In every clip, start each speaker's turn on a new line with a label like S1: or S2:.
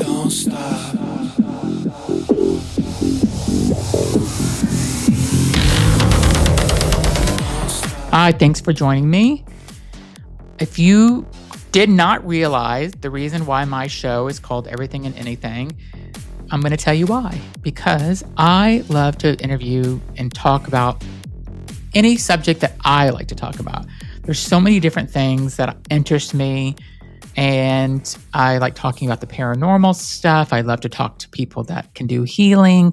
S1: Don't stop.
S2: Hi, thanks for joining me. If you did not realize the reason why my show is called Everything and Anything, I'm going to tell you why. Because I love to interview and talk about any subject that I like to talk about. There's so many different things that interest me, and I like talking about the paranormal stuff. I love to talk to people that can do healing.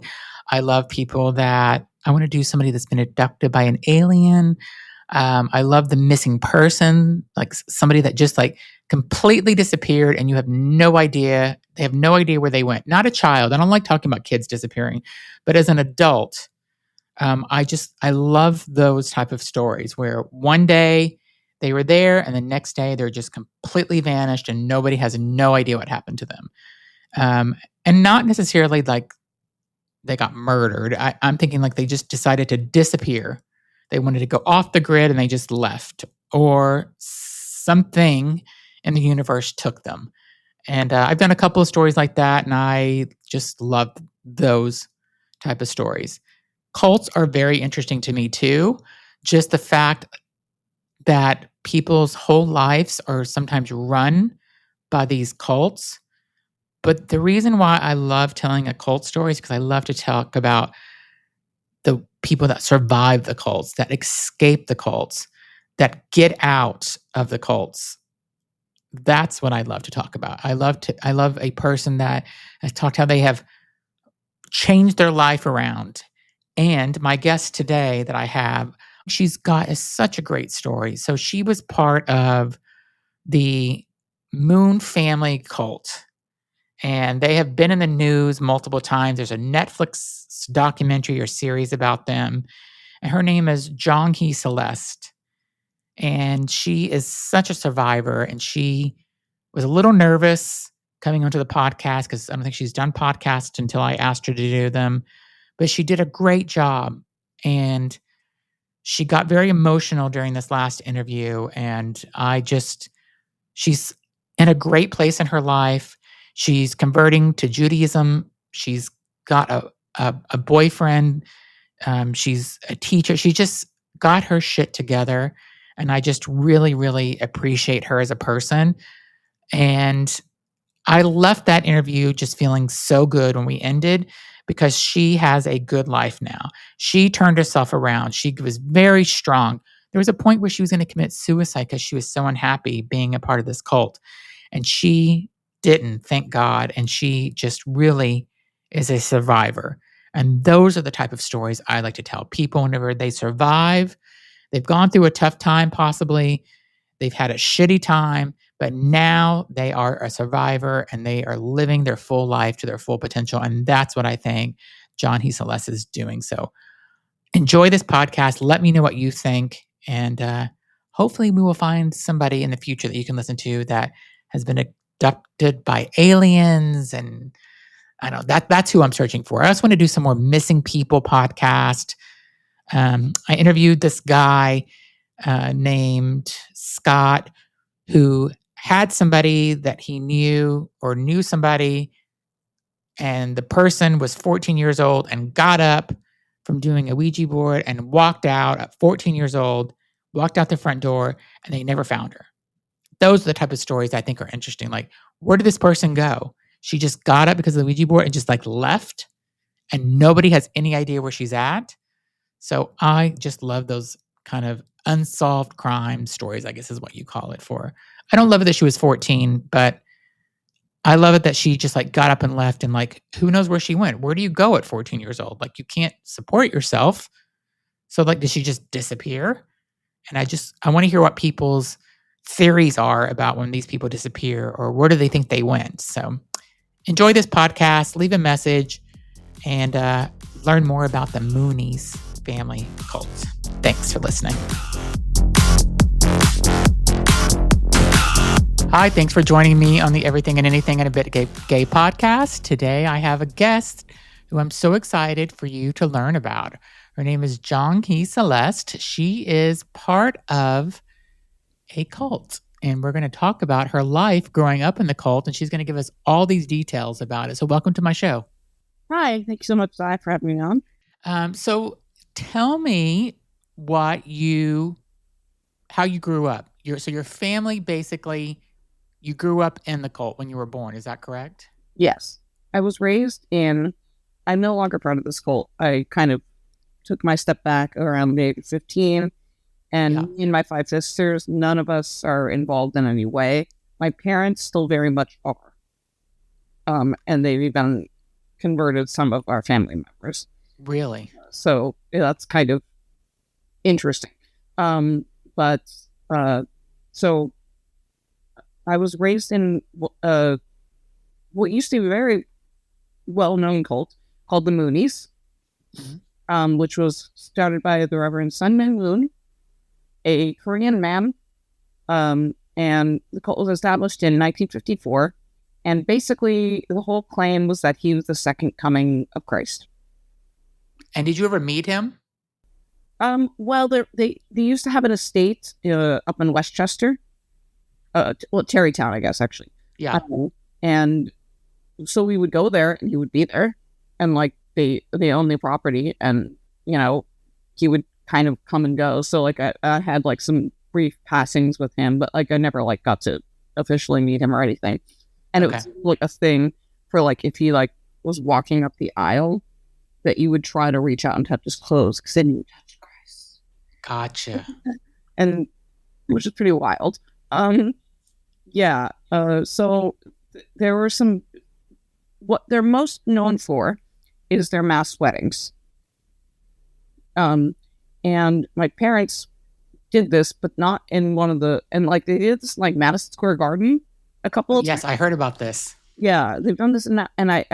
S2: I love people that I want to do somebody that's been abducted by an alien. I love the missing person, like somebody that just like completely disappeared and you have no idea. They have no idea where they went. Not a child. I don't like talking about kids disappearing, but as an adult, I love those type of stories where one day they were there and the next day they're just completely vanished and nobody has no idea what happened to them. And not necessarily like they got murdered. I'm thinking like they just decided to disappear. They wanted to go off the grid and they just left, or something in the universe took them. And I've done a couple of stories like that, and I just love those type of stories. Cults are very interesting to me too. Just the fact that people's whole lives are sometimes run by these cults. But the reason why I love telling a cult story is because I love to talk about the people that survive the cults, that escape the cults, that get out of the cults. That's what I love to talk about. I love a person that has talked how they have changed their life around. And my guest today that I have, she's got such a great story. So she was part of the Moon family cult, and they have been in the news multiple times. There's a Netflix documentary or series about them. And her name is Jonghee Celeste. And she is such a survivor. And she was a little nervous coming onto the podcast because I don't think she's done podcasts until I asked her to do them. But she did a great job. And she got very emotional during this last interview. And she's in a great place in her life. She's converting to Judaism. She's got a boyfriend. She's a teacher. She just got her shit together. And I just really, really appreciate her as a person. And I left that interview just feeling so good when we ended because she has a good life now. She turned herself around. She was very strong. There was a point where she was going to commit suicide because she was so unhappy being a part of this cult. And she didn't, thank God. And she just really is a survivor. And those are the type of stories I like to tell people whenever they survive. They've gone through a tough time, possibly. They've had a shitty time, but now they are a survivor and they are living their full life to their full potential. And that's what I think Jonghee Celeste is doing. So enjoy this podcast. Let me know what you think. And hopefully we will find somebody in the future that you can listen to that has been abducted by aliens. And I know that's who I'm searching for. I also want to do some more missing people podcast. I interviewed this guy named Scott who had somebody that he knew or knew somebody, and the person was 14 years old and got up from doing a Ouija board and walked out at 14 years old, walked out the front door, and they never found her. Those are the type of stories I think are interesting. Like, where did this person go? She just got up because of the Ouija board and just like left, and nobody has any idea where she's at. So I just love those kind of unsolved crime stories, I guess is what you call it for. I don't love it that she was 14, but I love it that she just like got up and left and like, who knows where she went? Where do you go at 14 years old? Like you can't support yourself. So like, did she just disappear? And I want to hear what people's theories are about when these people disappear or where do they think they went? So enjoy this podcast, leave a message, and learn more about the Moonies family cult. Thanks for listening. Hi, thanks for joining me on the Everything and Anything and a Bit Gay podcast. Today I have a guest who I'm so excited for you to learn about. Her name is Jonghee Celeste. She is part of a cult. and we're going to talk about her life growing up in the cult, and she's going to give us all these details about it. So welcome to my show.
S1: Hi, thank you so much, Zai, for having me on.
S2: So tell me how you grew up. Your family, basically, you grew up in the cult when you were born. Is that correct?
S1: Yes. I was raised in, I'm no longer part of this cult. I kind of took my step back around the age of 15. And me and my 5 sisters, none of us are involved in any way. My parents still very much are. And they've even converted some of our family members.
S2: Really?
S1: So that's kind of interesting. So I was raised in what used to be a very well-known cult called the Moonies, which was started by the Reverend Sun Myung Moon, a Korean man, and the cult was established in 1954. And basically, the whole claim was that he was the second coming of Christ.
S2: And did you ever meet him?
S1: Well, they used to have an estate up in Westchester, Terrytown, I guess, actually.
S2: Yeah.
S1: And so we would go there, and he would be there, and like they own the property, and he would kind of come and go. So like I had like some brief passings with him, but like I never like got to officially meet him or anything. And it was like a thing for like if he like was walking up the aisle, that you would try to reach out and touch his clothes because then you would touch Christ.
S2: Gotcha.
S1: And which is pretty wild. So there were some. What they're most known for is their mass weddings. And my parents did this, but not in one of the, and like they did this like Madison Square Garden a couple of
S2: times. I heard about this.
S1: Yeah, they've done this and that, and I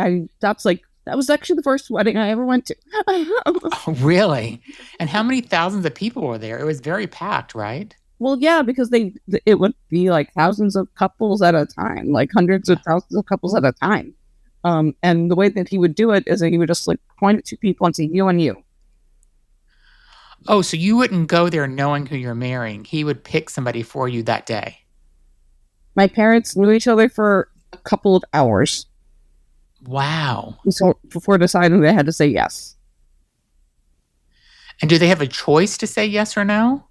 S1: that was actually the first wedding I ever went to.
S2: Oh, really? And how many thousands of people were there? It was very packed, right?
S1: Well, yeah, because it would be like thousands of couples at a time, like hundreds of thousands of couples at a time. And the way that he would do it is that he would just like point at 2 people and say, you and you.
S2: Oh, so you wouldn't go there knowing who you're marrying. He would pick somebody for you that day.
S1: My parents knew each other for a couple of hours.
S2: Wow.
S1: So before deciding they had to say yes.
S2: And do they have a choice to say yes or no?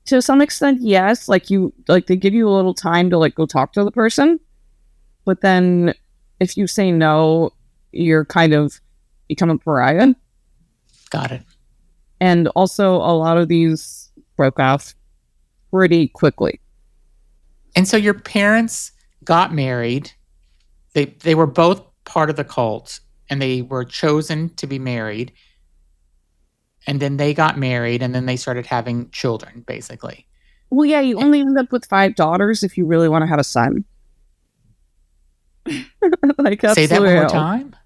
S1: To some extent, yes. Like they give you a little time to like go talk to the person. But then if you say no, you're kind of become a pariah.
S2: Got it.
S1: And also a lot of these broke off pretty quickly.
S2: And so your parents got married. They were both part of the cult, and they were chosen to be married. And then they got married, and then they started having children, basically.
S1: Well, yeah, you only end up with 5 daughters if you really want to have a son.
S2: Like, say that one more time.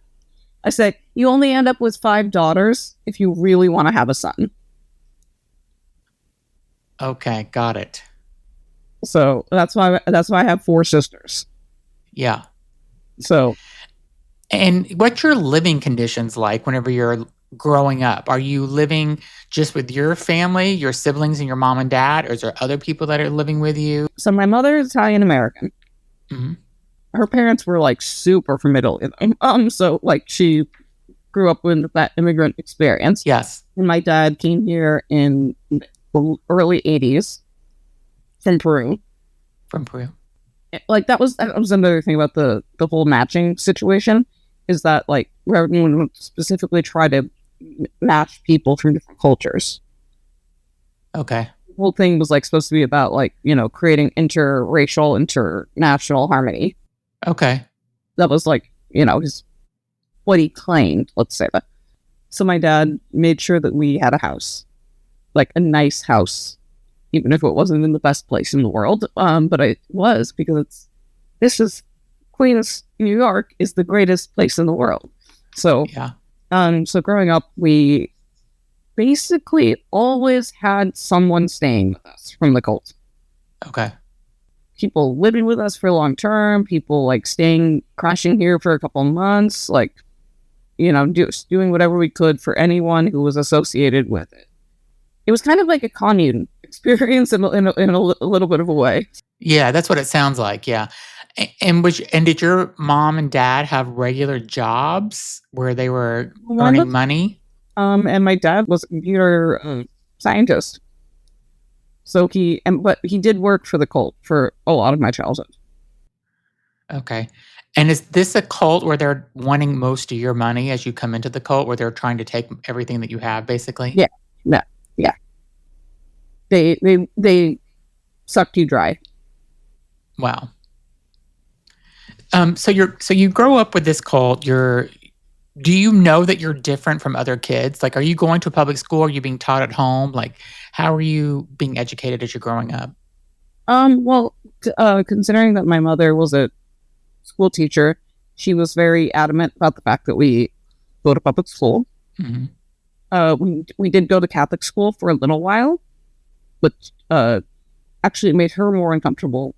S1: I said, you only end up with 5 daughters if you really want to have a son.
S2: Okay, got it.
S1: So that's why I have 4 sisters.
S2: Yeah.
S1: So.
S2: And what's your living conditions like whenever you're growing up? Are you living just with your family, your siblings, and your mom and dad? Or is there other people that are living with you?
S1: So my mother is Italian American.
S2: Mm-hmm.
S1: Her parents were like super from Italy. So like she grew up with that immigrant experience.
S2: Yes.
S1: And my dad came here in the early 80s from Peru.
S2: From Peru.
S1: Like that was another thing about the whole matching situation is that like everyone would specifically try to match people from different cultures.
S2: Okay.
S1: The whole thing was like supposed to be about like, creating interracial, international harmony.
S2: Okay.
S1: That was like, what he claimed, let's say that. So my dad made sure that we had a house, like a nice house, even if it wasn't in the best place in the world. But it was because Queens, New York is the greatest place in the world. So,
S2: yeah.
S1: So growing up, we basically always had someone staying with us from the cult.
S2: Okay.
S1: People living with us for long term, people like crashing here for a couple months, like, doing whatever we could for anyone who was associated with it. It was kind of like a commune experience in a little bit of a way.
S2: Yeah, that's what it sounds like. Yeah. And did your mom and dad have regular jobs where they were
S1: One
S2: earning
S1: of
S2: money?
S1: and my dad was a computer scientist, so but he did work for the cult for a lot of my childhood.
S2: Okay. And is this a cult where they're wanting most of your money as you come into the cult, where they're trying to take everything that you have, basically?
S1: Yeah, yeah, yeah. They sucked you dry.
S2: Wow. So you grow up with this cult. Do you know that you're different from other kids? Like, are you going to a public school? Are you being taught at home? Like, how are you being educated as you're growing up?
S1: Well, considering that my mother was a school teacher, she was very adamant about the fact that we go to public school.
S2: Hmm.
S1: We did go to Catholic school for a little while, which actually made her more uncomfortable.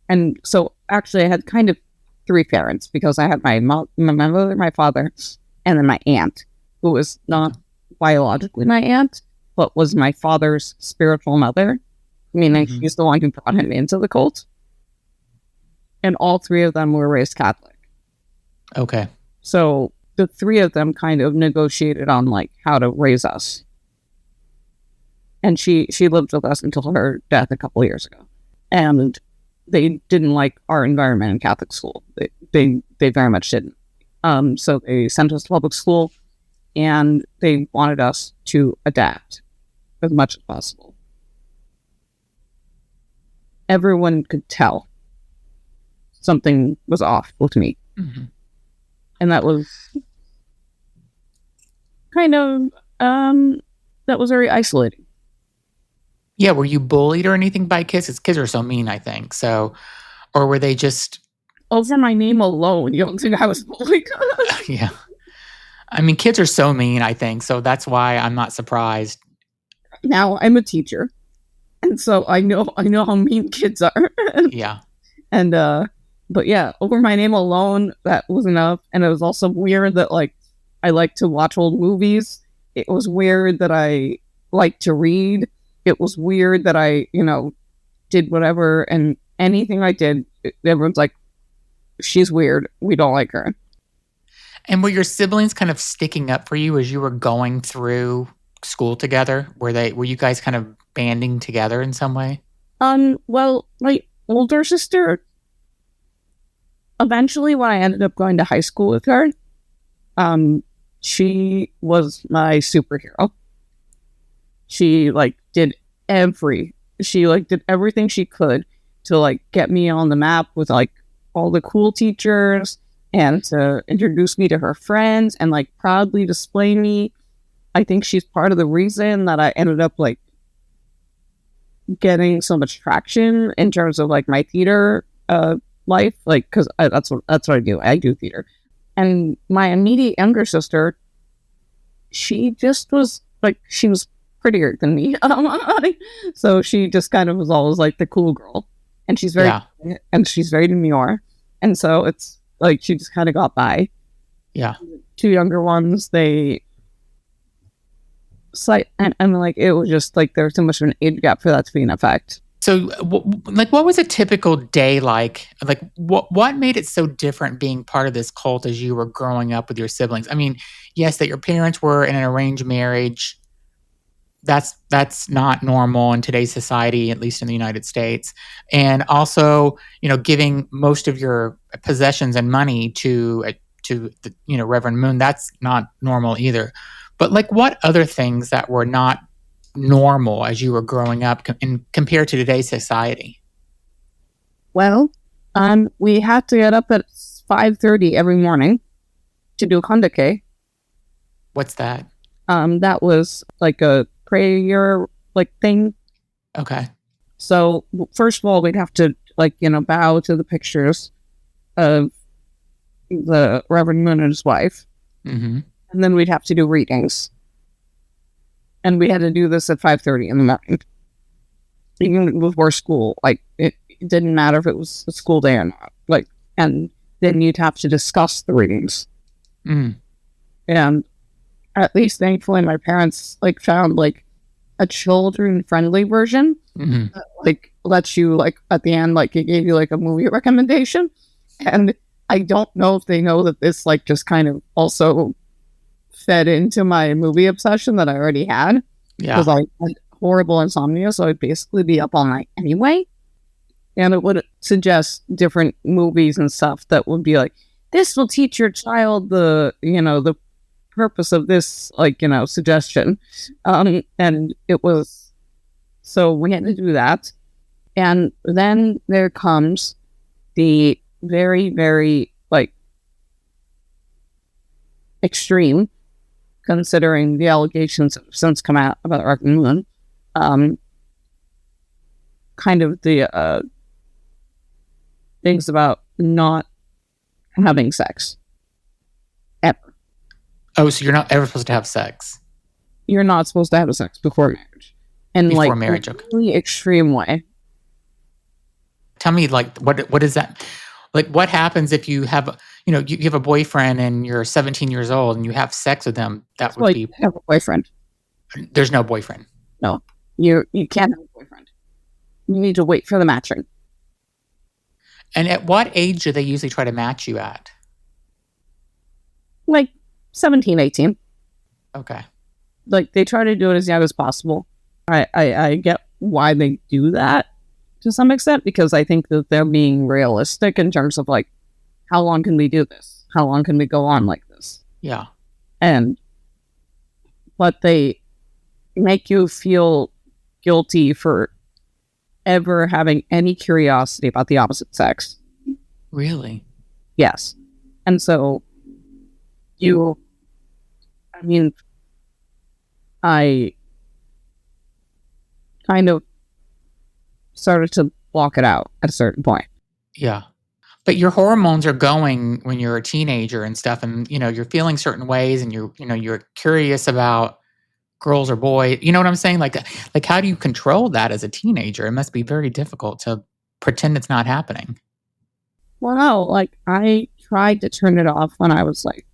S1: And so actually, I had kind of three parents because I had my mother, my father, and then my aunt, who was not biologically my aunt, but was my father's spiritual mother, meaning
S2: Mhm.
S1: she's the one who brought him into the cult. And all three of them were raised Catholic.
S2: Okay.
S1: So the three of them kind of negotiated on like how to raise us. And she lived with us until her death a couple of years ago. And they didn't like our environment in Catholic school. They very much didn't. So they sent us to public school, and they wanted us to adapt as much as possible. Everyone could tell something was off with me.
S2: Hmm.
S1: And that was kind of that was very isolating.
S2: Yeah. Were you bullied or anything by kids? 'Cause kids are so mean, I think. So, or were they just,
S1: Over my name alone, you don't think I was bullied?
S2: yeah. I mean, kids are so mean, I think. So that's why I'm not surprised.
S1: Now I'm a teacher, and so I know how mean kids are.
S2: Yeah.
S1: And but yeah, over my name alone, that was enough. And it was also weird that like I like to watch old movies. It was weird that I like to read. It was weird that I, did whatever, and anything I did, everyone's like, she's weird. We don't like her.
S2: And were your siblings kind of sticking up for you as you were going through school together? Were you guys kind of banding together in some way?
S1: Well, my older sister, eventually when I ended up going to high school with her, she was my superhero. She did everything she could to like get me on the map with like all the cool teachers and to introduce me to her friends and like proudly display me. I think she's part of the reason that I ended up like getting so much traction in terms of like my theater life, like because that's what I do. I do theater. And my immediate younger sister, she just was like, she was prettier than me. So she just kind of was always like the cool girl. And she's very demure. And so it's like she just kind of got by.
S2: Yeah.
S1: Two younger ones, and like it was just like there was too much of an age gap for that to be an effect.
S2: So, what was a typical day like? Like, what made it so different being part of this cult as you were growing up with your siblings? I mean, yes, that your parents were in an arranged marriage. That's not normal in today's society, at least in the United States. And also, giving most of your possessions and money to the, Reverend Moon. That's not normal either. But like, what other things that were not normal as you were growing up compared to today's society?
S1: Well, we had to get up at 5:30 every morning to do kandake.
S2: What's that?
S1: That was like a prayer like thing.
S2: Okay.
S1: So first of all, we'd have to bow to the pictures of the Reverend Moon and his wife,
S2: Mm-hmm.
S1: and then we'd have to do readings. And we had to do this at 5:30 in the morning. Even before school, like it didn't matter if it was a school day or not. Like, and then you'd have to discuss the readings.
S2: Mm.
S1: And at least thankfully my parents like found like a children friendly version.
S2: Mm-hmm.
S1: Like lets you, like, at the end, like, it gave you, like, a movie recommendation. And I don't know if they know that this, like, just kind of also fed into my movie obsession that I already had.
S2: Yeah.
S1: Because I had horrible insomnia, so I'd basically be up all night anyway. And it would suggest different movies and stuff that would be like, this will teach your child the purpose of this, like, suggestion. And it was, so we had to do that. And then there comes the very, very, like, extreme, considering the allegations that have since come out about Rock and Moon, kind of the things about not having sex ever.
S2: Oh, so you're not ever supposed to have sex?
S1: You're not supposed to have sex before marriage, and
S2: before marriage,
S1: in a really extreme way.
S2: Tell me, like, what is that? Like, what happens if you have, you have a boyfriend and you're 17 years old and you have sex with them? That would be.
S1: Have a boyfriend.
S2: There's no boyfriend.
S1: No, you can't have a boyfriend. You need to wait for the matching.
S2: And at what age do they usually try to match you at?
S1: Like 17, 18.
S2: Okay.
S1: Like, they try to do it as young as possible. I get why they do that to some extent, because I think that they're being realistic in terms of, like, how long can we do this? How long can we go on like this?
S2: Yeah.
S1: But they make you feel guilty for ever having any curiosity about the opposite sex.
S2: Really?
S1: Yes. And so I kind of started to block it out at a certain point.
S2: Yeah. But your hormones are going when you're a teenager and stuff, and you're feeling certain ways, and you're curious about girls or boys. You know what I'm saying? Like how do you control that as a teenager? It must be very difficult to pretend it's not happening.
S1: Well, no, like, I tried to turn it off when I was like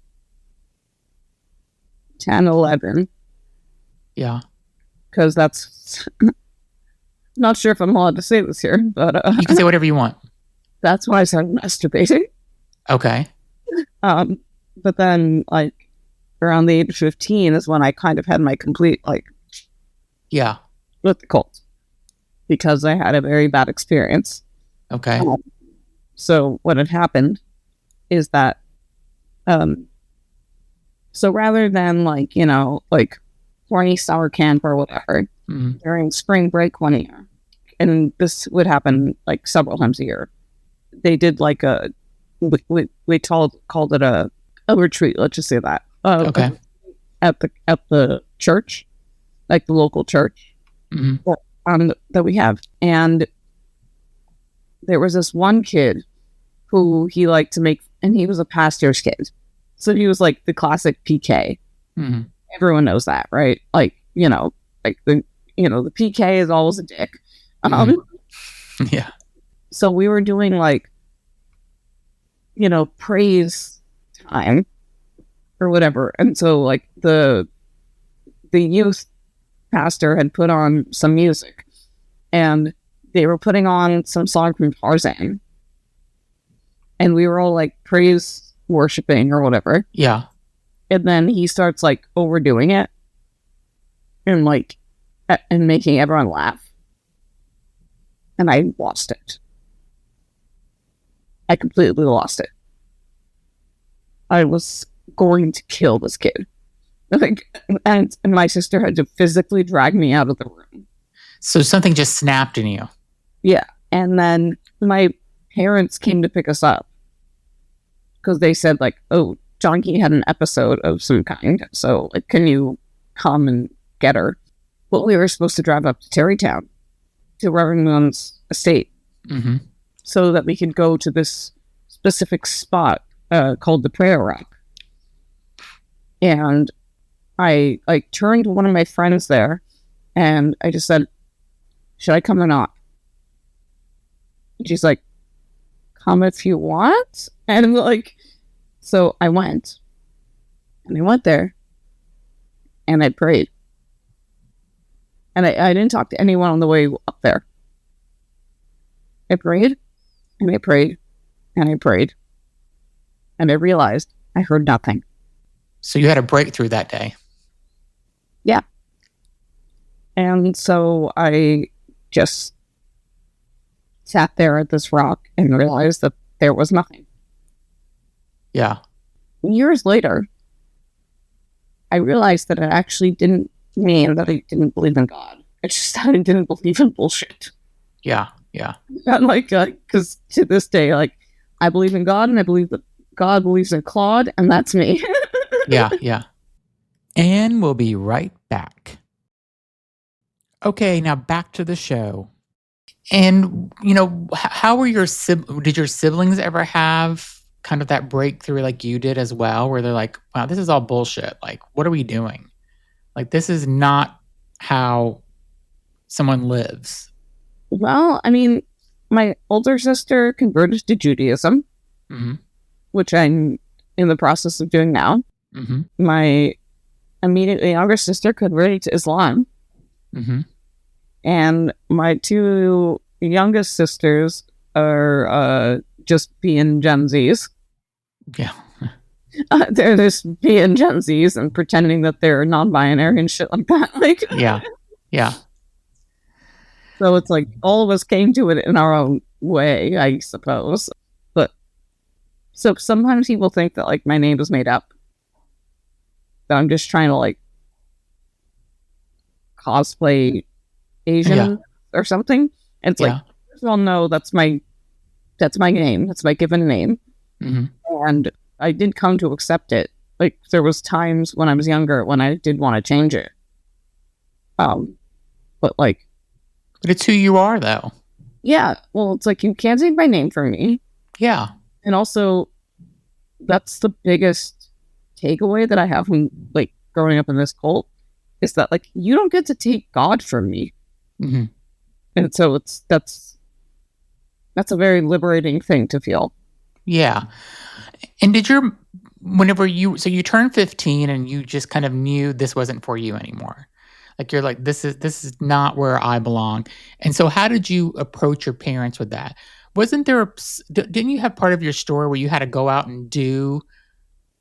S1: 10, 11.
S2: Yeah.
S1: Because that's not sure if I'm allowed to say this here, but
S2: you can say whatever you want.
S1: That's why I started masturbating.
S2: Okay.
S1: But then, like, around the age of 15 is when I kind of had my complete, like,
S2: yeah,
S1: with the cult, because I had a very bad experience.
S2: Okay.
S1: So what had happened is that, so rather than, like, like, horny summer camp or whatever, during spring break one year, and this would happen, like, several times a year, they did, like, we called it a retreat, let's just say that.
S2: Okay.
S1: At the church, like the local church, that we have. And there was this one kid who he liked to make, and he was a pastor's kid. So he was like the classic PK.
S2: Mm-hmm.
S1: Everyone knows that, right? Like, like the PK is always a dick.
S2: Yeah.
S1: So we were doing, like, praise time or whatever. And so, like, the youth pastor had put on some music, and they were putting on some song from Tarzan, and we were all, like, praise worshiping or whatever.
S2: Yeah.
S1: And then he starts, like, overdoing it and, like, and making everyone laugh. And I lost it. I completely lost it. I was going to kill this kid. Like, and my sister had to physically drag me out of the room.
S2: So something just snapped in you.
S1: Yeah. And then my parents came to pick us up because they said, like, oh, Jonghee had an episode of some kind. So, like, can you come and get her? But we were supposed to drive up to Terrytown to Reverend Moon's estate, so that we could go to this specific spot called the Prayer Rock. And I, like, turned to one of my friends there, and I just said, should I come or not? And she's like, come if you want. And, like, so I went. And I went there. And I prayed. And I didn't talk to anyone on the way up there. I prayed and I prayed and I prayed. And I realized I heard nothing.
S2: So you had a breakthrough that day.
S1: Yeah. And so I just sat there at this rock and realized that there was nothing.
S2: Yeah.
S1: Years later, I realized that it actually didn't mean that I didn't believe in God. It's just that I didn't believe in bullshit.
S2: Yeah. Yeah.
S1: And because to this day, I believe in God and I believe that God believes in Claude, and that's me.
S2: Yeah. Yeah. And we'll be right back. Okay, now back to the show. And, how were did your siblings ever have kind of that breakthrough like you did as well, where they're like, wow, this is all bullshit. Like, what are we doing? Like, this is not how someone lives.
S1: Well, I mean, my older sister converted to Judaism, which I'm in the process of doing now. My immediately younger sister converted to Islam. And my two youngest sisters are just being Gen Zs.
S2: Yeah.
S1: They're just being Gen Zs and pretending that they're non-binary and shit like that.
S2: Yeah. Yeah.
S1: So it's like all of us came to it in our own way, I suppose. But so sometimes people think that my name is made up. That I'm just trying to cosplay Asian or something. And it's first of all, no, that's my name. That's my given name. And I did come to accept it. There was times when I was younger when I did want to change it. But
S2: it's who you are, though.
S1: Yeah. Well, it's you can't take my name from me.
S2: Yeah.
S1: And also, that's the biggest takeaway that I have from growing up in this cult is that you don't get to take God from me. And so that's a very liberating thing to feel.
S2: Yeah. And whenever you turned 15 and you just kind of knew this wasn't for you anymore. You're like, this is not where I belong. And so how did you approach your parents with that? Didn't you have part of your story where you had to go out and do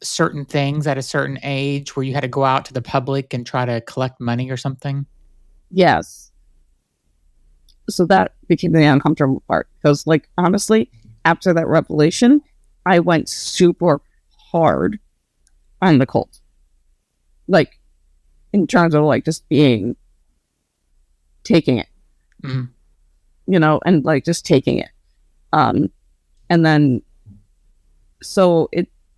S2: certain things at a certain age, where you had to go out to the public and try to collect money or something?
S1: Yes. So that became the uncomfortable part because honestly, after that revelation, I went super hard on the cult. In terms of just taking it, and just taking it. And then, so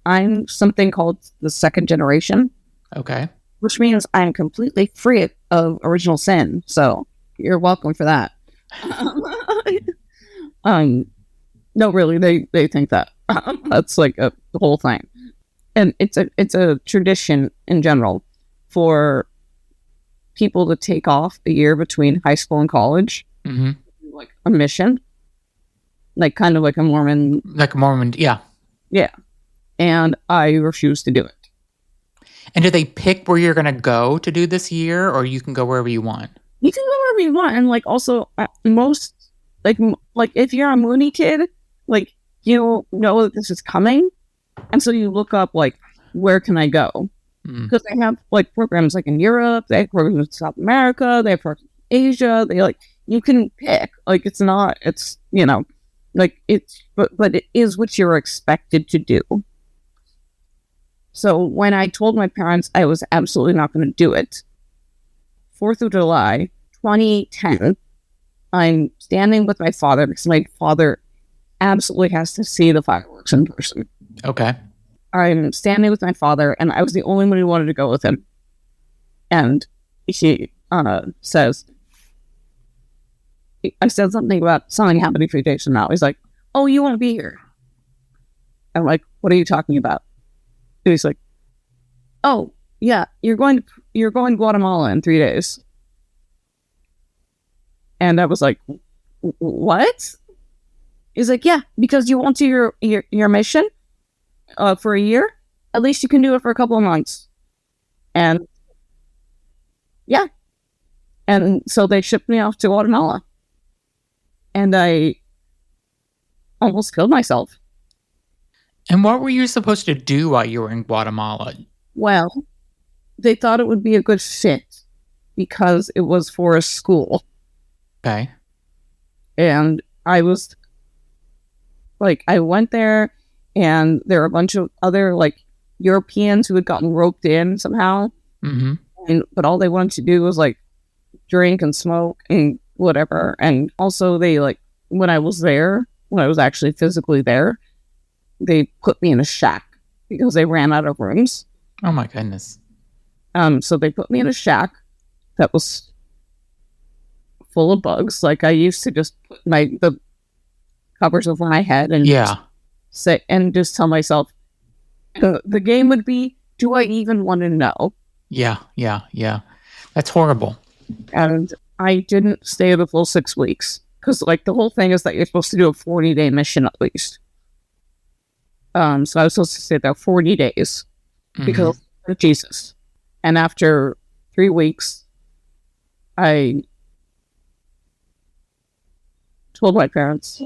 S1: I'm something called the second generation.
S2: Okay.
S1: Which means I'm completely free of original sin. So you're welcome for that. No, really, they think that that's the whole thing, and it's a tradition in general for people to take off a year between high school and college, a mission, kind of like a Mormon,
S2: yeah.
S1: And I refuse to do it.
S2: And do they pick where you're going to go to do this year, or you can go wherever you want?
S1: You can go wherever you want, and also most if you're a Mooney kid, you know that this is coming, and so you look up where can I go? Because they have programs in Europe, they have programs in South America, they have programs in Asia. They you can pick. But it is what you're expected to do. So when I told my parents I was absolutely not going to do it, 4th of July, 2010, I'm standing with my father because my father absolutely has to see the fireworks in person.
S2: Okay.
S1: I'm standing with my father, and I was the only one who wanted to go with him. And he says, I said something about something happening 3 days from now. He's like, "Oh, you won't be here." I'm like, "What are you talking about?" And he's like, "Oh, yeah, you're going to Guatemala in 3 days." And I was like, "What?" He's like, "Yeah, because you won't do your mission for a year. At least you can do it for a couple of months." And yeah, and so they shipped me off to Guatemala, and I almost killed myself.
S2: And what were you supposed to do while you were in Guatemala?
S1: Well, they thought it would be a good fit because it was for a school.
S2: Okay.
S1: And I was like, I went there and there were a bunch of other like Europeans who had gotten roped in somehow.
S2: Mm-hmm.
S1: But all they wanted to do was like drink and smoke and whatever. And also they like, when I was actually physically there, they put me in a shack because they ran out of rooms.
S2: Oh my goodness.
S1: So they put me in a shack that was full of bugs. Like I used to just put the covers over my head and just tell myself the game would be, do I even want to know?
S2: Yeah. That's horrible.
S1: And I didn't stay the full 6 weeks because like the whole thing is that you're supposed to do a 40-day mission at least. So I was supposed to stay there 40 days because of Jesus. And after 3 weeks, I told my parents,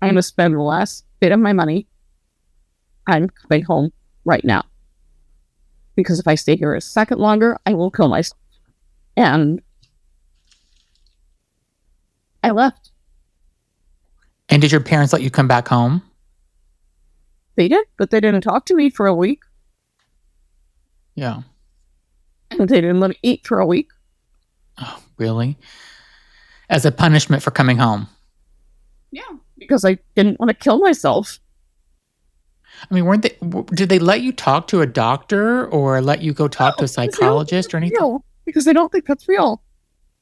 S1: I'm going to spend the last bit of my money. I'm coming home right now. Because if I stay here a second longer, I will kill myself. And I left.
S2: And did your parents let you come back home?
S1: They did, but they didn't talk to me for a week.
S2: Yeah.
S1: And they didn't let me eat for a week.
S2: Oh, really? As a punishment for coming home?
S1: Yeah, because I didn't want to kill myself.
S2: I mean, did they let you talk to a doctor or let you go talk to a psychologist or anything?
S1: Real, because they don't think that's real.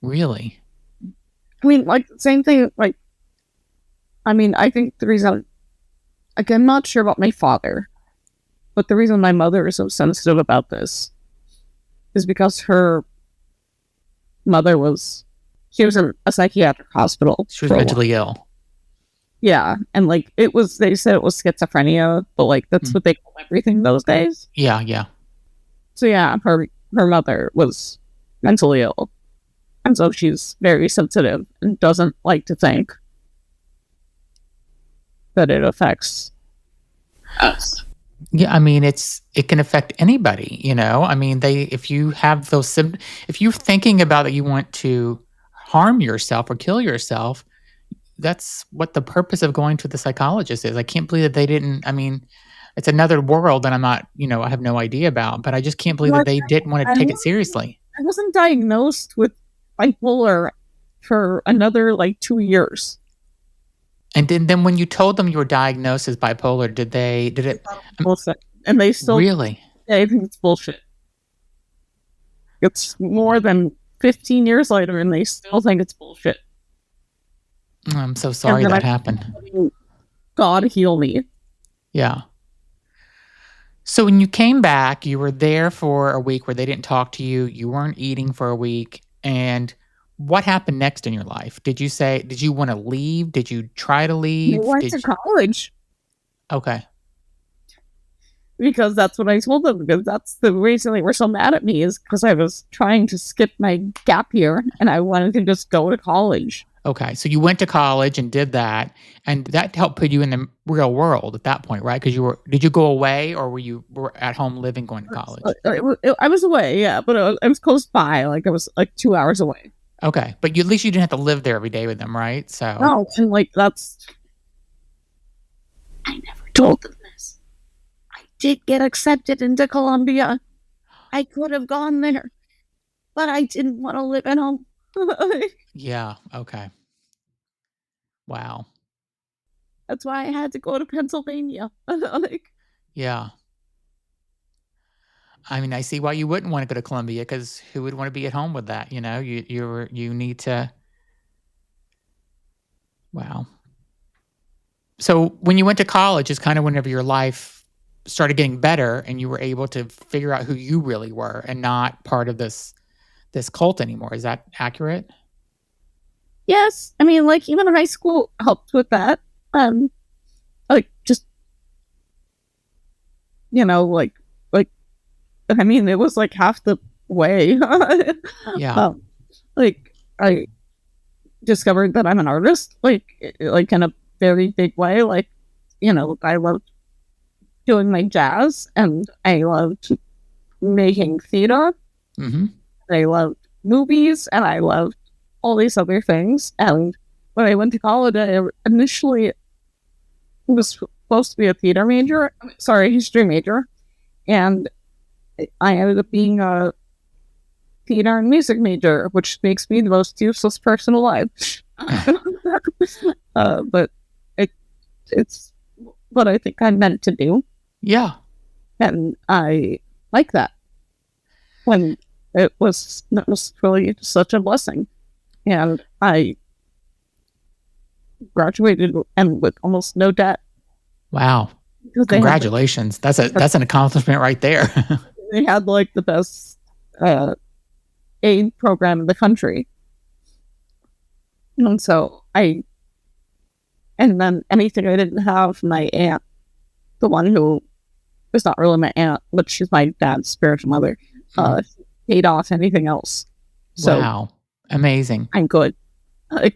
S2: Really?
S1: I mean, like, same thing, like, I mean, I think the reason, like, I'm not sure about my father, but the reason my mother is so sensitive about this is because her mother she was in a psychiatric hospital.
S2: She was mentally ill.
S1: Yeah, and like they said it was schizophrenia, but like that's what they call everything those days.
S2: Yeah.
S1: So yeah, her mother was mentally ill, and so she's very sensitive and doesn't like to think that it affects us.
S2: Yeah, I mean it can affect anybody, you know. I mean, if you have those if you're thinking about that you want to harm yourself or kill yourself, that's what the purpose of going to the psychologist is. I can't believe that they didn't. I mean, it's another world that I'm not, I have no idea about, but I just can't believe that they didn't want to take it seriously.
S1: I wasn't diagnosed with bipolar for another like 2 years.
S2: And then when you told them you were diagnosed as bipolar, did it
S1: bullshit? And they still
S2: really?
S1: I think it's bullshit. It's more than 15 years later, and they still think it's bullshit.
S2: I'm so sorry that happened.
S1: God heal me.
S2: Yeah. So when you came back, you were there for a week where they didn't talk to you. You weren't eating for a week. And what happened next in your life? Did you want to leave? Did you try to leave?
S1: I went to college.
S2: Okay.
S1: Because that's what I told them. Because that's the reason they were so mad at me, is because I was trying to skip my gap year and I wanted to just go to college.
S2: Okay, so you went to college and did that, and that helped put you in the real world at that point, right? Because did you go away, or were at home living going to college?
S1: I was away, yeah, but I was close by. Like I was like 2 hours away.
S2: Okay, but at least you didn't have to live there every day with them, right? So
S1: no, and like I never told them this. I did get accepted into Columbia. I could have gone there, but I didn't want to live at home.
S2: Yeah. Okay. Wow.
S1: That's why I had to go to Pennsylvania.
S2: Yeah. I mean, I see why you wouldn't want to go to Columbia, because who would want to be at home with that? You need to. Wow. So when you went to college is kind of whenever your life started getting better and you were able to figure out who you really were and not part of this cult anymore. Is that accurate?
S1: Yes. I mean, like, even high school helped with that. Like, just, I mean, it was like half the way.
S2: Yeah.
S1: Like, I discovered that I'm an artist, like in a very big way. Like, I loved doing my jazz, and I loved making theater.
S2: Mm-hmm.
S1: I loved movies, and I loved all these other things. And when I went to college, I initially was supposed to be a history major. And I ended up being a theater and music major, which makes me the most useless person alive. But it's what I think I'm meant to do.
S2: Yeah.
S1: And I like that. When it was really such a blessing. And I graduated and with almost no debt.
S2: Wow. Congratulations. That's an accomplishment right there.
S1: They had like the best aid program in the country. And so and then anything I didn't have, my aunt, the one who is not really my aunt, but she's my dad's spiritual mother, paid off anything else. So
S2: wow. Amazing.
S1: I'm good. I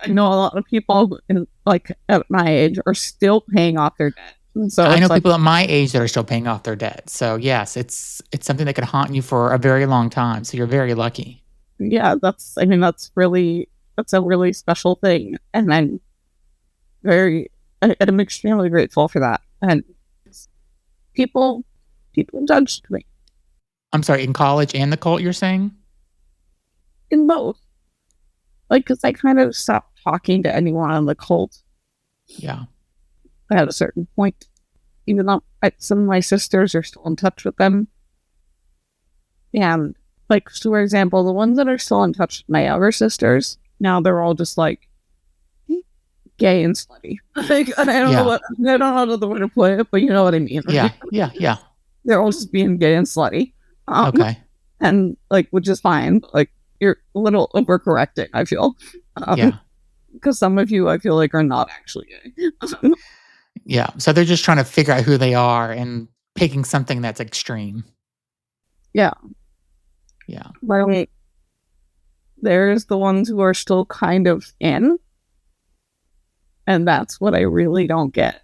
S1: know a lot of people at my age are still paying off their debt. So
S2: I know people at my age that are still paying off their debt. So yes, it's something that could haunt you for a very long time. So you're very lucky.
S1: Yeah, that's a really special thing, and I'm extremely grateful for that. And people judged me.
S2: I'm sorry, in college and the cult, you're saying?
S1: In both. Because I kind of stopped talking to anyone in the cult.
S2: Yeah.
S1: At a certain point. Even though some of my sisters are still in touch with them. And, for example, the ones that are still in touch with my younger sisters, now they're all just, gay and slutty. I don't know how the way to put it, but you know what I mean. Right?
S2: Yeah.
S1: They're all just being gay and slutty.
S2: Okay.
S1: And, which is fine. You're a little overcorrecting, I feel. Because some of you, I feel like, are not actually gay.
S2: Yeah. So they're just trying to figure out who they are and picking something that's extreme.
S1: Yeah.
S2: Yeah.
S1: There's the ones who are still kind of in. And that's what I really don't get.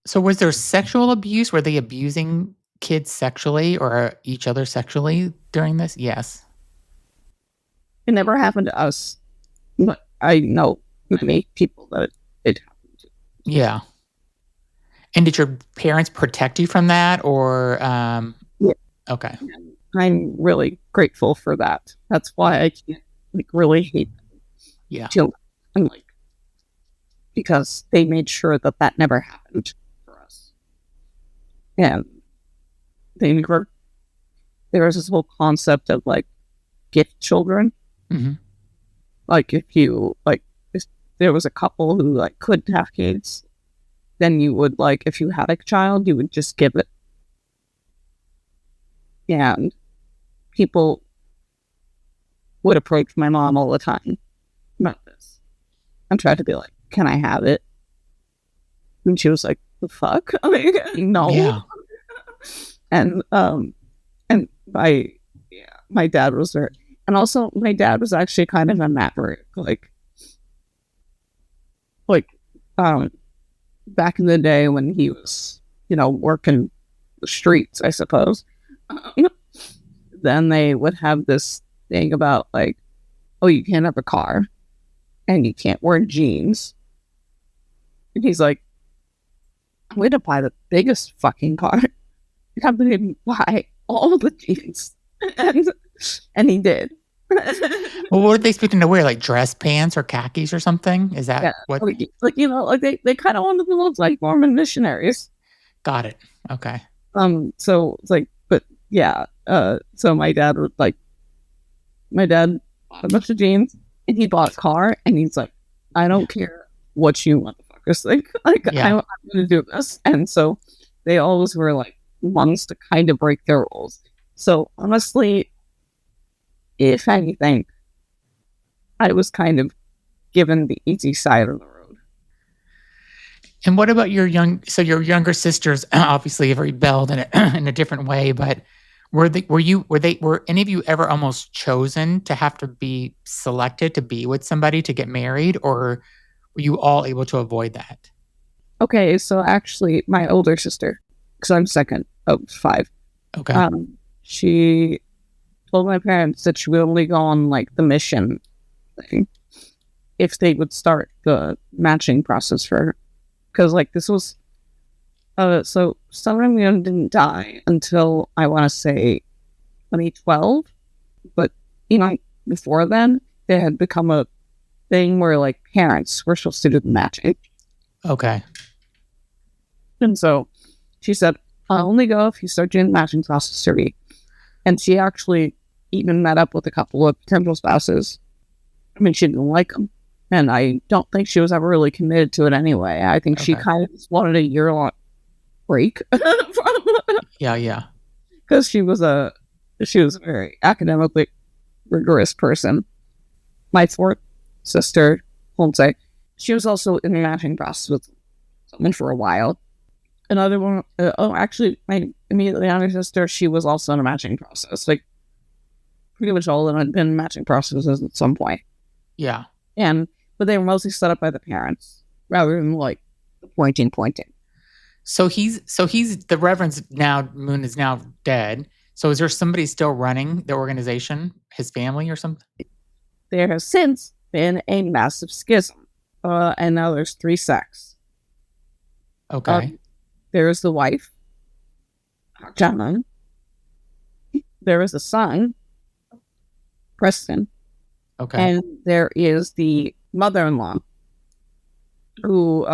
S2: So was there sexual abuse? Were they abusing kids sexually or each other sexually during this? Yes.
S1: It never happened to us, but I know many people that it happened to.
S2: Yeah. And did your parents protect you from that, or?
S1: Yeah.
S2: Okay.
S1: I'm really grateful for that. That's why I can't really hate them.
S2: Yeah.
S1: I'm because they made sure that never happened for us, and they never. There was this whole concept of gift children.
S2: Mm-hmm.
S1: If there was a couple who couldn't have kids, then you would if you had a child, you would just give it. And people would approach my mom all the time about this and try to be like, "Can I have it?" And she was like, "The fuck?" No.
S2: Yeah.
S1: And my dad was there. And also, my dad was actually kind of a maverick. Back in the day when he was, working the streets, I suppose. Then they would have this thing about oh, you can't have a car, and you can't wear jeans. And he's like, "I'm going to buy the biggest fucking car. I'm going to buy all the jeans," and he did.
S2: Well, what are they expecting to wear? Dress pants or khakis or something? Is that what?
S1: They kind of wanted to look like Mormon missionaries.
S2: Got it. Okay.
S1: So it's but yeah. So my dad would my dad bought a bunch of jeans, and he bought a car, and he's like, "I don't care what you motherfuckers think. I'm going to do this." And so they always were ones to kind of break their rules. So honestly, if anything, I was kind of given the easy side of the road.
S2: And what about your younger sisters? Obviously, have rebelled in a different way, but were any of you ever almost chosen to have to be selected to be with somebody to get married, or Were you all able to avoid that?
S1: Okay, so actually, my older sister, because I'm second of 5,
S2: Okay.
S1: she told my parents that she would only go on like the mission thing if they would start the matching process for her. Because like this was, so Southern Leon didn't die until I want to say 2012, but before then, they had become a thing where like parents were supposed to do the matching.
S2: Okay.
S1: And so she said, I'll only go if you start doing the matching process for me. And she actually even met up with a couple of potential spouses. I mean, she didn't like them. And I don't think she was ever really committed to it anyway. I think she kind of just wanted a year-long break.
S2: Yeah.
S1: Because she was a very academically rigorous person. My fourth sister, Holmse, she was also in the matching process with someone for a while. Another one, actually, my immediately younger sister, she was also in a matching process. Like, pretty much all of them had been in matching processes at some point.
S2: Yeah.
S1: But they were mostly set up by the parents rather than like the pointing.
S2: So he's the Reverend's now, Moon is now dead. So is there somebody still running the organization, his family or something?
S1: There has since been a massive schism. And now there's 3 sects.
S2: Okay.
S1: There's the wife, John. There is the son, Preston.
S2: Okay.
S1: And there is the mother-in-law who,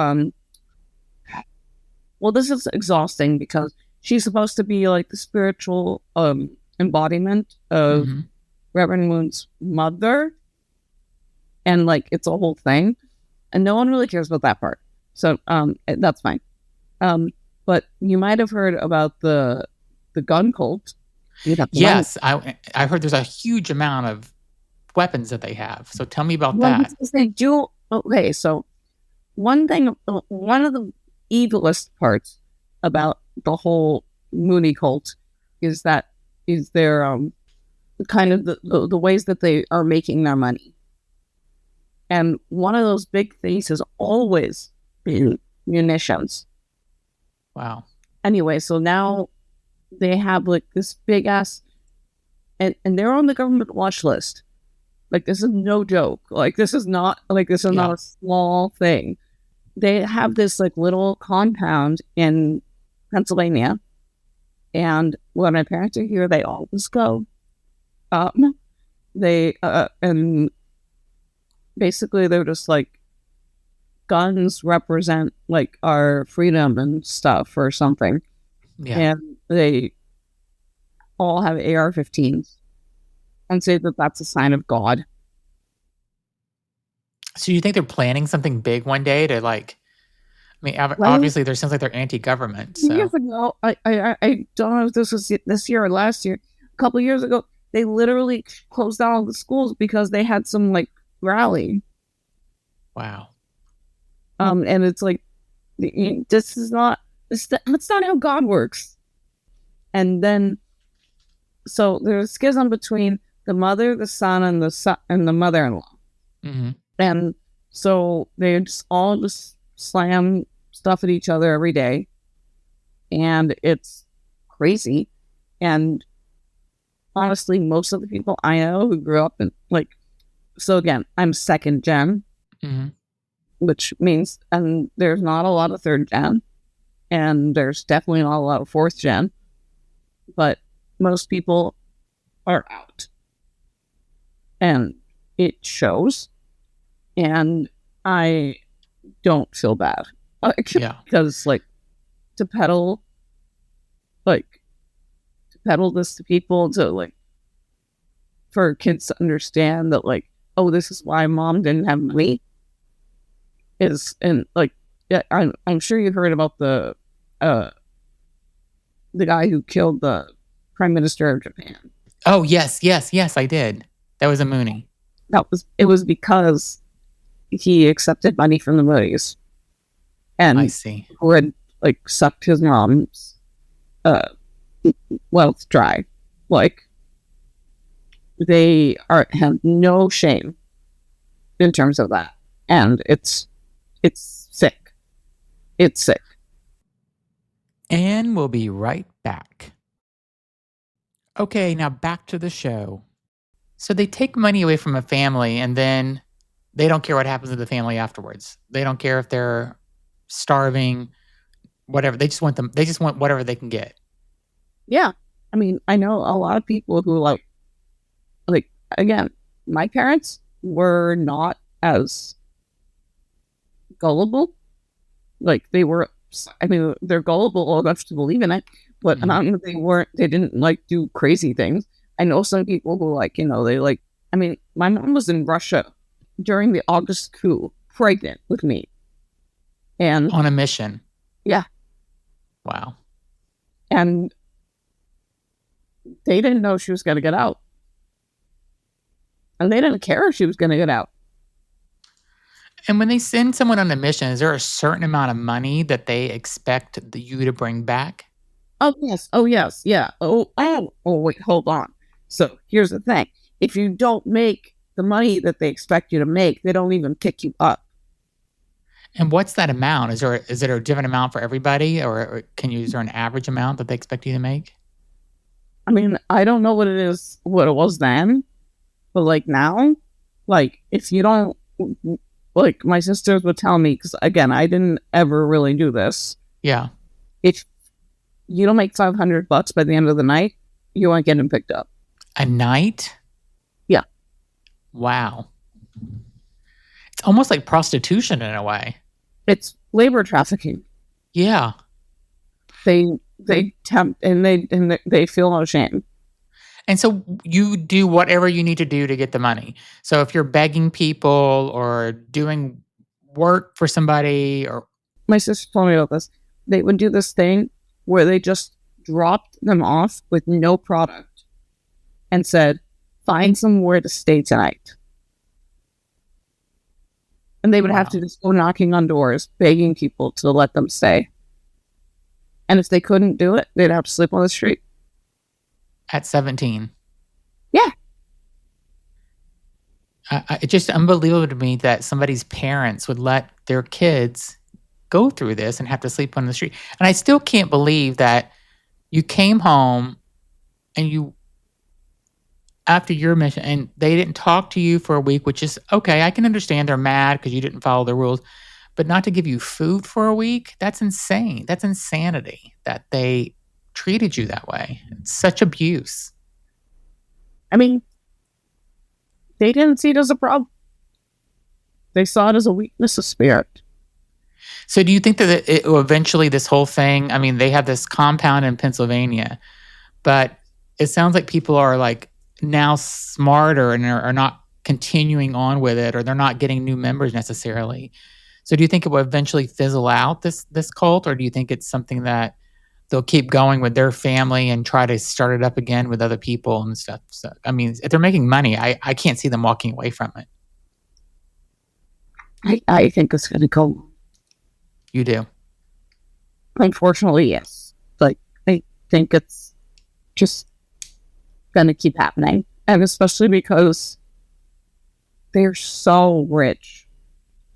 S1: well, this is exhausting because she's supposed to be like the spiritual embodiment of Reverend Moon's mother. And like, it's a whole thing. And no one really cares about that part. So that's fine. But you might have heard about the gun cult.
S2: Yes, I heard there's a huge amount of weapons that they have. So tell me about that.
S1: They do. Okay, so one of the evilest parts about the whole Mooney cult is their kind of the ways that they are making their money. And one of those big things has always been munitions.
S2: Wow.
S1: Anyway, so now they have like this big ass, and they're on the government watch list. Like, this is no joke. Like, this is not a small thing. They have this like little compound in Pennsylvania, and when my parents are here, they always go. They and basically they're just like, guns represent like our freedom and stuff or something.
S2: Yeah.
S1: And they all have AR-15s and say that that's a sign of God.
S2: So you think they're planning something big one day to like, I mean, obviously there sounds like they're anti-government. So.
S1: Years ago, I don't know if this was this year or last year, a couple of years ago, they literally closed down all the schools because they had some like rally.
S2: Wow.
S1: And it's like, that's not how God works. And then, so there's a schism between the mother, the son, and the mother-in-law.
S2: Mm-hmm.
S1: And so they all slam stuff at each other every day. And it's crazy. And honestly, most of the people I know who grew up in like, so again, I'm second gen.
S2: Mm-hmm.
S1: Which means, and there's not a lot of third gen, and there's definitely not a lot of fourth gen, but most people are out. And it shows, and I don't feel bad. Because, like, to peddle this to people, to, like, for kids to understand that, like, oh, this is why mom didn't have money. I'm sure you've heard about the guy who killed the Prime Minister of Japan.
S2: Oh, yes, I did. That was a Mooney.
S1: It was because he accepted money from the Moonies. And
S2: I see.
S1: Who had like sucked his mom's wealth dry. Like, they have no shame in terms of that. And it's It's sick. It's sick.
S2: And we'll be right back. Okay, now back to the show. So they take money away from a family and then they don't care what happens to the family afterwards. They don't care if they're starving, whatever. They just want whatever they can get.
S1: Yeah. I mean, I know a lot of people who like again, my parents were not as gullible. Like they were, I mean, they're gullible enough to believe in it, but they didn't like do crazy things. I know some people who I mean, my mom was in Russia during the August coup, pregnant with me. And
S2: on a mission.
S1: Yeah.
S2: Wow.
S1: And they didn't know she was going to get out. And they didn't care if she was going to get out.
S2: And when they send someone on a mission, is there a certain amount of money that they expect you to bring back?
S1: Oh, yes. Yeah. Wait, hold on. So here's the thing. If you don't make the money that they expect you to make, they don't even pick you up.
S2: And what's that amount? Is it a different amount for everybody, or is there an average amount that they expect you to make?
S1: I mean, I don't know what it was then, but like now, like if you don't, like my sisters would tell me, because again, I didn't ever really do this.
S2: Yeah.
S1: If you don't make $500 by the end of the night, you won't get them picked up.
S2: A night?
S1: Yeah.
S2: Wow. It's almost like prostitution in a way.
S1: It's labor trafficking.
S2: Yeah.
S1: They tempt and they feel no shame.
S2: And so you do whatever you need to do to get the money. So if you're begging people or doing work for somebody, or
S1: my sister told me about this, they would do this thing where they just dropped them off with no product and said, find somewhere to stay tonight. And they would have to just go knocking on doors, begging people to let them stay. And if they couldn't do it, they'd have to sleep on the street.
S2: At 17.
S1: Yeah.
S2: It's just unbelievable to me that somebody's parents would let their kids go through this and have to sleep on the street. And I still can't believe that you came home and after your mission, and they didn't talk to you for a week, which is okay. I can understand they're mad because you didn't follow the rules, but not to give you food for a week, that's insane. That's insanity that they treated you that way. It's such abuse.
S1: I mean, they didn't see it as a problem. They saw it as a weakness of spirit.
S2: So do you think that eventually this whole thing, I mean, they have this compound in Pennsylvania, but it sounds like people are like now smarter and are not continuing on with it, or they're not getting new members necessarily. So do you think it will eventually fizzle out, this cult, or do you think it's something that they'll keep going with their family and try to start it up again with other people and stuff? So, I mean, if they're making money, I can't see them walking away from it.
S1: I think it's going to go.
S2: You do?
S1: Unfortunately, yes. Like, I think it's just going to keep happening. And especially because they're so rich.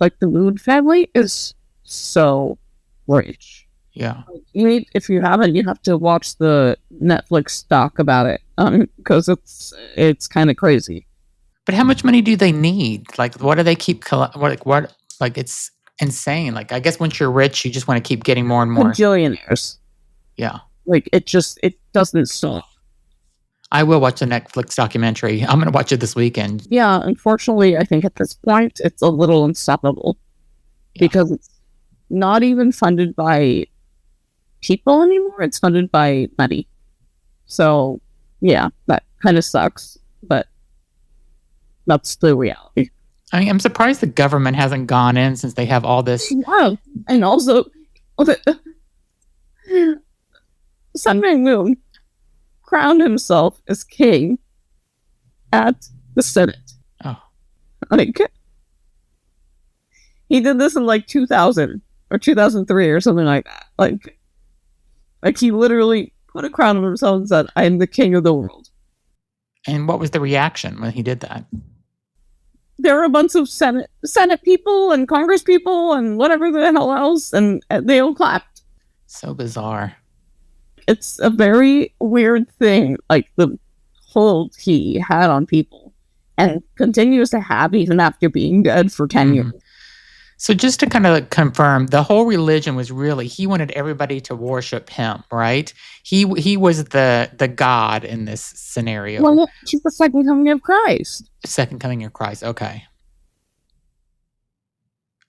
S1: Like, the Moon family is so rich.
S2: Yeah.
S1: If you haven't, you have to watch the Netflix doc about it, because it's kind of crazy.
S2: But how much money do they need? Like, what do they keep? What? Like, it's insane. Like, I guess once you're rich, you just want to keep getting more and more.
S1: Bajillionaires.
S2: Yeah.
S1: Like, it doesn't stop.
S2: I will watch the Netflix documentary. I'm going to watch it this weekend.
S1: Yeah, unfortunately, I think at this point, it's a little unstoppable. Yeah. Because it's not even funded by people anymore. It's funded by money. So, yeah, that kind of sucks. But that's the reality.
S2: I mean, I'm surprised the government hasn't gone in since they have all this.
S1: Wow. And also, Sun Moon crowned himself as king at the Senate.
S2: Oh.
S1: Like, he did this in like 2000 or 2003 or something like that. Like he literally put a crown on himself and said, I am the king of the world.
S2: And what was the reaction when he did that?
S1: there were a bunch of Senate people and Congress people and whatever the hell else, and they all clapped.
S2: So bizarre.
S1: It's a very weird thing, like the hold he had on people and continues to have even after being dead for 10 years.
S2: So just to kind of confirm, the whole religion was really, he wanted everybody to worship him, right? He was the God in this scenario.
S1: Well, he's the second coming of Christ.
S2: Second coming of Christ, okay.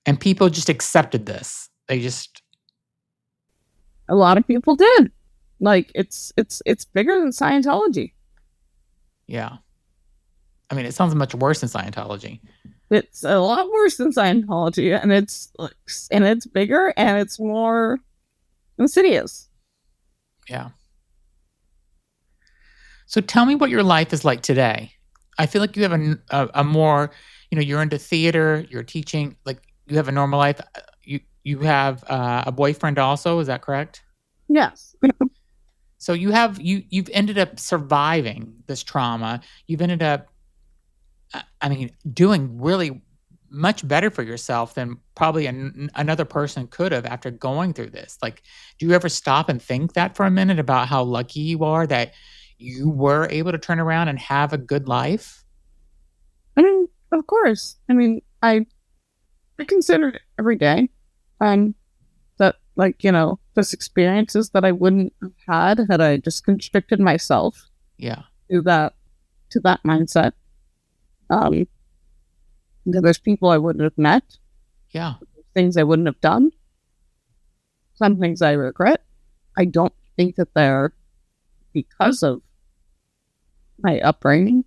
S2: And people just accepted this. They just...
S1: A lot of people did. Like, it's bigger than Scientology.
S2: Yeah. I mean, it sounds much worse than Scientology.
S1: It's a lot worse than Scientology, and it's bigger and it's more insidious.
S2: Yeah. So tell me what your life is like today. I feel like you have a more, you're into theater, you're teaching, like you have a normal life. You have a boyfriend also, is that correct?
S1: Yes.
S2: So you've ended up surviving this trauma. You've ended up, doing really much better for yourself than probably another person could have after going through this. Like, do you ever stop and think that for a minute about how lucky you are that you were able to turn around and have a good life?
S1: Of course. I consider it every day. That, this experiences that I wouldn't have had I just constricted myself.
S2: Yeah.
S1: To that mindset. There's people I wouldn't have met.
S2: Yeah.
S1: Things I wouldn't have done. Some things I regret. I don't think that they're because of my upbringing.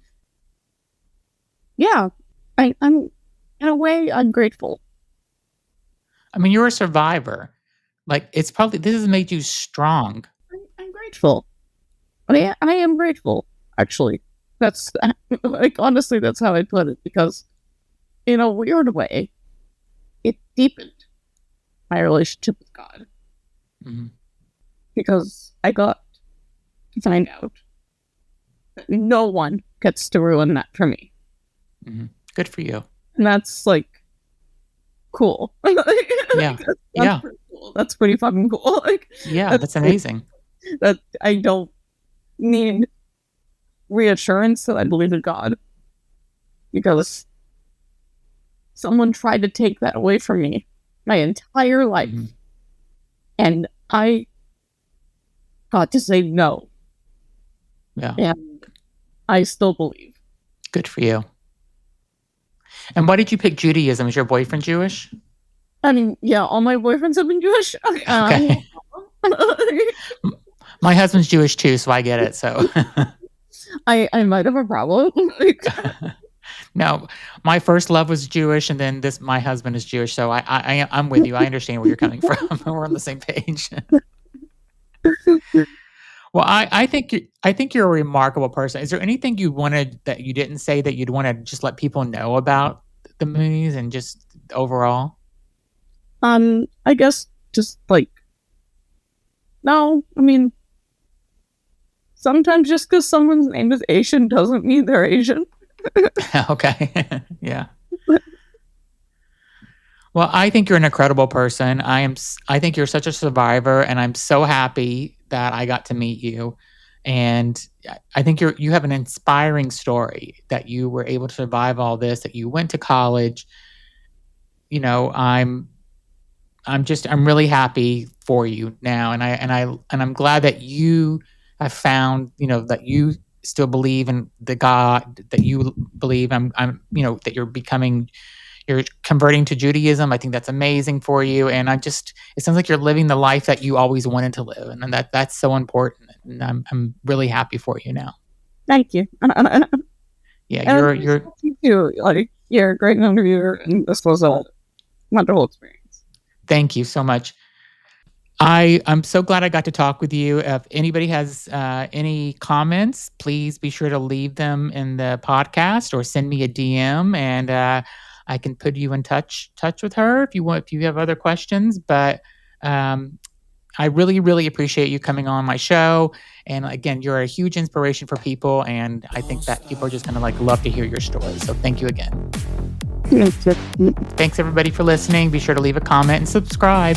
S1: Yeah. I'm in a way ungrateful.
S2: You're a survivor. Like, this has made you strong.
S1: I'm grateful. I am grateful, actually. That's, honestly, that's how I put it, because in a weird way, it deepened my relationship with God.
S2: Mm-hmm.
S1: Because I got to find out that no one gets to ruin that for me.
S2: Mm-hmm. Good for you.
S1: And that's, cool.
S2: Yeah.
S1: That's pretty cool. That's pretty fucking cool.
S2: That's amazing.
S1: That I don't need reassurance that I believe in God, because someone tried to take that away from me my entire life. Mm-hmm. And I got to say no.
S2: Yeah.
S1: And I still believe.
S2: Good for you. And why did you pick Judaism? Is your boyfriend Jewish?
S1: Yeah, all my boyfriends have been Jewish.
S2: Okay. My husband's Jewish too, so I get it. So
S1: I might have a problem.
S2: No, my first love was Jewish, and then my husband is Jewish. So I'm with you. I understand where you're coming from. We're on the same page. Well, I think you're a remarkable person. Is there anything you wanted that you didn't say that you'd want to just let people know about the Moonies and just overall?
S1: I guess just no. Sometimes just because someone's name is Asian doesn't mean they're Asian.
S2: Okay. Yeah. Well, I think you're an incredible person. I think you're such a survivor, and I'm so happy that I got to meet you. And I think you have an inspiring story that you were able to survive all this, that you went to college. I'm really happy for you now. And I'm glad that you have found, that you still believe in the God that you believe. That you're converting to Judaism. I think that's amazing for you. And it sounds like you're living the life that you always wanted to live. And that's so important. And I'm really happy for you now.
S1: Thank you.
S2: Yeah, you're
S1: you're a great interviewer, and this was a wonderful experience.
S2: Thank you so much. I'm so glad I got to talk with you. If anybody has any comments, please be sure to leave them in the podcast or send me a DM, and I can put you in touch with her if you want. If you have other questions, but I really, really appreciate you coming on my show. And again, you're a huge inspiration for people. And I think that people are just going to love to hear your story. So thank you again. Thanks everybody for listening. Be sure to leave a comment and subscribe.